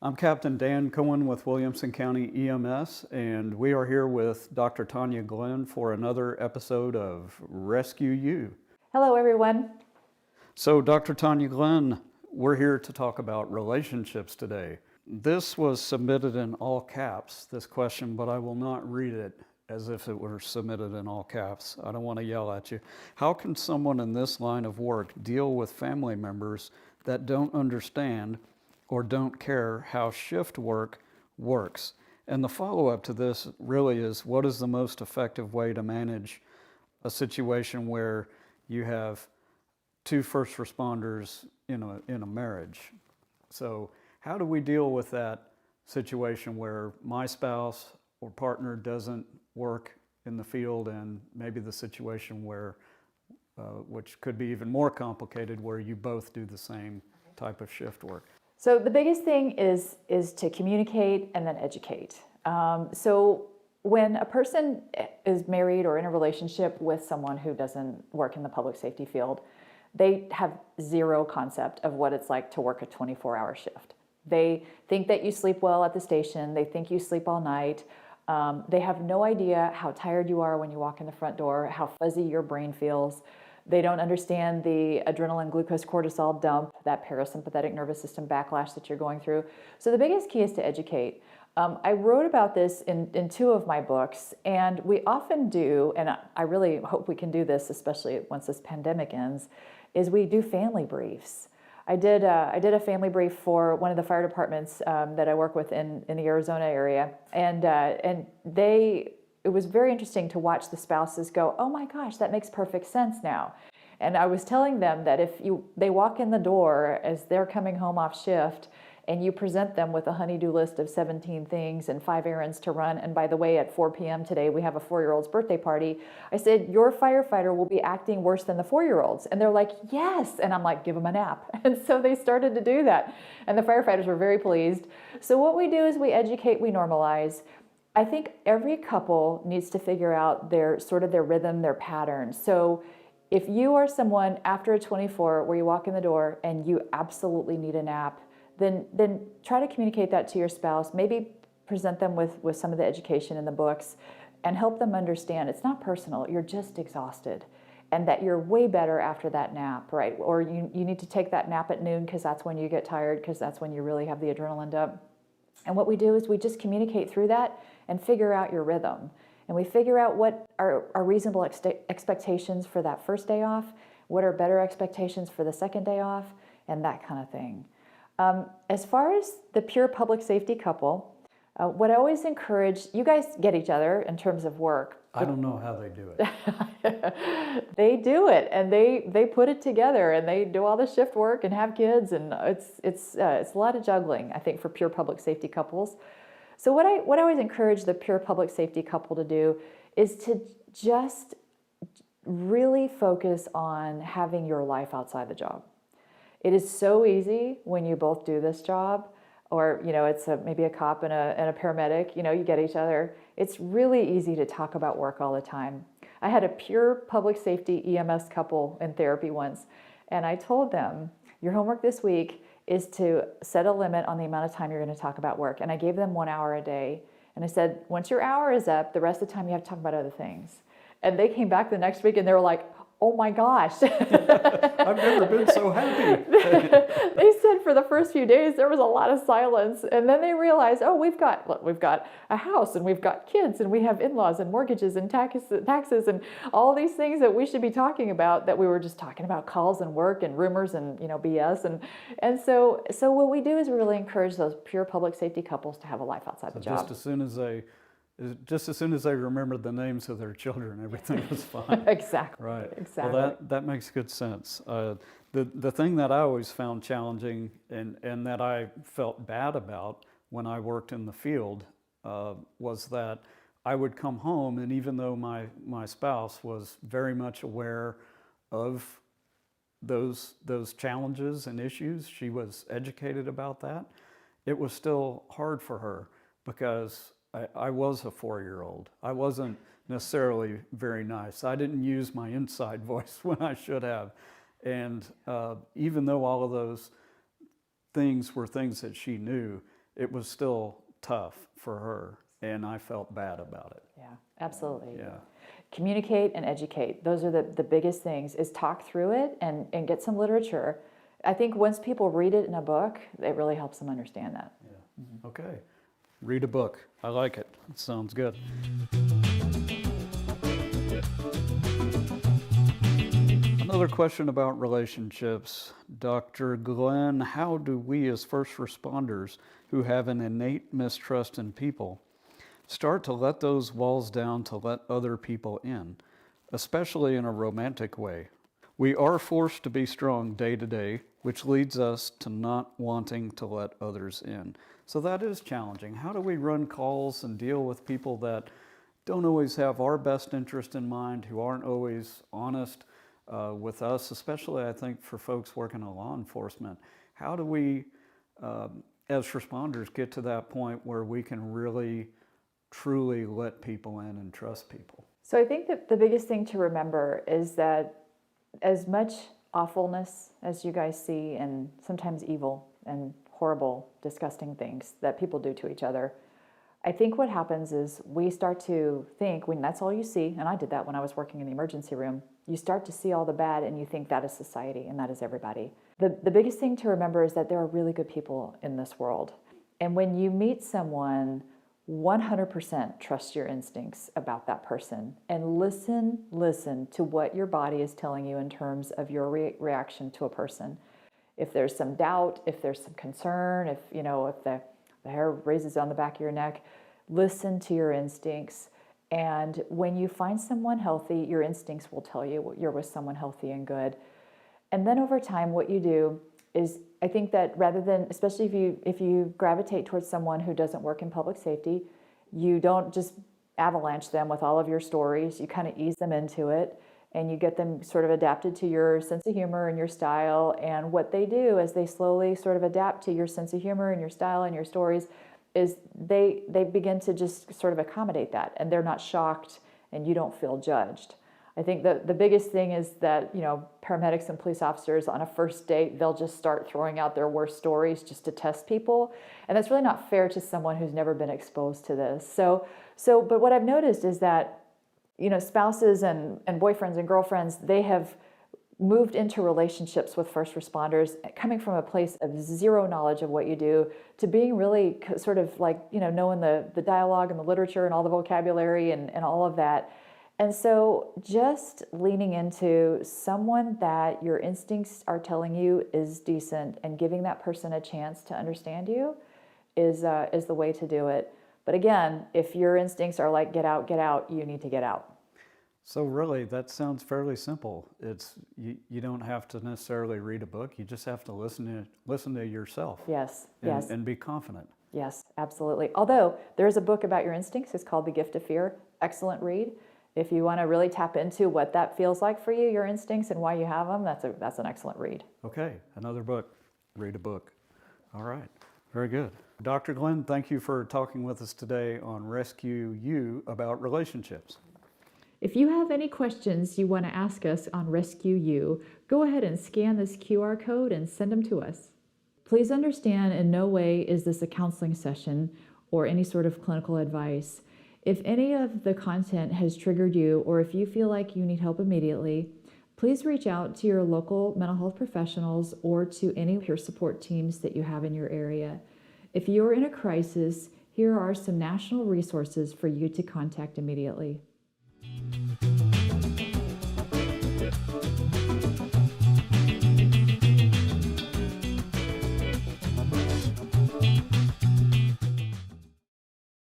I'm Captain Dan Cohen with Williamson County EMS, and we are here with Dr. Tanya Glenn for another episode of Rescue You. Hello, everyone. So, Dr. Tanya Glenn, we're here to talk about relationships today. This was submitted in all caps, this question, but I will not read it as if it were submitted in all caps. I don't want to yell at you. How can someone in this line of work deal with family members that don't understand or don't care how shift work works? And the follow-up to this really is, what is the most effective way to manage a situation where you have two first responders in a marriage? So how do we deal with that situation where my spouse or partner doesn't work in the field, and maybe the situation where, which could be even more complicated, where you both do the same type of shift work? So the biggest thing is to communicate and then educate. So when a person is married or in a relationship with someone who doesn't work in the public safety field, they have zero concept of what it's like to work a 24-hour shift. They think that you sleep well at the station. They think you sleep all night. They have no idea how tired you are when you walk in the front door, how fuzzy your brain feels. They don't understand the adrenaline, glucose, cortisol dump, that parasympathetic nervous system backlash that you're going through. So the biggest key is to educate. I wrote about this in two of my books, and we often do, and I really hope we can do this, especially once this pandemic ends, is we do family briefs. I did a family brief for one of the fire departments that I work with in the Arizona area, and it was very interesting to watch the spouses go, "Oh my gosh, that makes perfect sense now." And I was telling them that if they walk in the door as they're coming home off shift, and you present them with a honey-do list of 17 things and 5 errands to run, and by the way, at 4 p.m. today, we have a 4-year-old's birthday party. I said, your firefighter will be acting worse than the 4-year-olds. And they're like, yes. And I'm like, give them a nap. And so they started to do that. And the firefighters were very pleased. So what we do is we educate, we normalize. I think every couple needs to figure out their rhythm, their pattern. So if you are someone after a 24 where you walk in the door and you absolutely need a nap, then try to communicate that to your spouse. Maybe present them with some of the education in the books and help them understand it's not personal. You're just exhausted, and that you're way better after that nap, right? Or you need to take that nap at noon because that's when you get tired, because that's when you really have the adrenaline dump. And what we do is we just communicate through that and figure out your rhythm. And we figure out what are reasonable expectations for that first day off, what are better expectations for the second day off, and that kind of thing. As far as the pure public safety couple, what I always encourage, you guys get each other in terms of work. I don't know how they do it. They do it, and they put it together, and they do all the shift work and have kids, and it's a lot of juggling, I think, for pure public safety couples. So what I always encourage the pure public safety couple to do is to just really focus on having your life outside the job. It is so easy when you both do this job, or it's maybe a cop and a paramedic. You get each other. It's really easy to talk about work all the time. I had a pure public safety EMS couple in therapy once, and I told them, your homework this week is to set a limit on the amount of time you're going to talk about work. And I gave them 1 hour a day, and I said, once your hour is up, the rest of the time you have to talk about other things. And they came back the next week and they were like, oh my gosh. I've never been so happy. They said for the first few days there was a lot of silence, and then they realized, oh, we've got a house, and we've got kids, and we have in-laws and mortgages and taxes and all these things that we should be talking about, that we were just talking about calls and work and rumors and BS, and so what we do is we really encourage those pure public safety couples to have a life outside the job. Just as soon as they remembered the names of their children, everything was fine. Exactly. Right. Exactly. Well, that makes good sense. The thing that I always found challenging and that I felt bad about when I worked in the field was that I would come home, and even though my spouse was very much aware of those challenges and issues, she was educated about that, it was still hard for her because I was a 4-year-old. I wasn't necessarily very nice. I didn't use my inside voice when I should have. And even though all of those things were things that she knew, it was still tough for her, and I felt bad about it. Yeah, absolutely. Yeah. Communicate and educate. Those are the biggest things, is talk through it and get some literature. I think once people read it in a book, it really helps them understand that. Yeah. Okay. Read a book. I like it. It sounds good. Another question about relationships. Dr. Glenn, how do we as first responders who have an innate mistrust in people start to let those walls down to let other people in, especially in a romantic way? We are forced to be strong day to day, which leads us to not wanting to let others in. So that is challenging. How do we run calls and deal with people that don't always have our best interest in mind, who aren't always honest with us, especially I think for folks working in law enforcement? How do we, as responders, get to that point where we can really truly let people in and trust people? So I think that the biggest thing to remember is that as much awfulness as you guys see, and sometimes evil and horrible, disgusting things that people do to each other, I think what happens is we start to think, when that's all you see, and I did that when I was working in the emergency room, you start to see all the bad and you think that is society and that is everybody. The biggest thing to remember is that there are really good people in this world. And when you meet someone, 100% trust your instincts about that person and listen to what your body is telling you in terms of your reaction to a person. If there's some doubt, if there's some concern, if the hair raises on the back of your neck, listen to your instincts. And when you find someone healthy, your instincts will tell you you're with someone healthy and good. And then over time, what you do is, I think that rather than, especially if you gravitate towards someone who doesn't work in public safety, you don't just avalanche them with all of your stories. You kind of ease them into it, and you get them sort of adapted to your sense of humor and your style. And what they do as they slowly sort of adapt to your sense of humor and your style and your stories is they begin to just sort of accommodate that, and they're not shocked and you don't feel judged. I think the biggest thing is that, paramedics and police officers on a first date, they'll just start throwing out their worst stories just to test people. And that's really not fair to someone who's never been exposed to this. But what I've noticed is that, spouses and boyfriends and girlfriends, they have moved into relationships with first responders coming from a place of zero knowledge of what you do to being really sort of like, knowing the dialogue and the literature and all the vocabulary and all of that. And so just leaning into someone that your instincts are telling you is decent and giving that person a chance to understand you is the way to do it. But again, if your instincts are like, get out, you need to get out. So really, that sounds fairly simple. It's you don't have to necessarily read a book. You just have to listen to yourself. Yes, and be confident. Yes, absolutely. Although there's a book about your instincts. It's called The Gift of Fear. Excellent read. If you want to really tap into what that feels like for you, your instincts and why you have them, that's an excellent read. Okay, another book. Read a book. All right, very good. Dr. Glenn, thank you for talking with us today on Rescue You about relationships. If you have any questions you want to ask us on Rescue You, go ahead and scan this QR code and send them to us. Please understand, in no way is this a counseling session or any sort of clinical advice. If any of the content has triggered you, or if you feel like you need help immediately, please reach out to your local mental health professionals or to any peer support teams that you have in your area. If you are in a crisis, here are some national resources for you to contact immediately.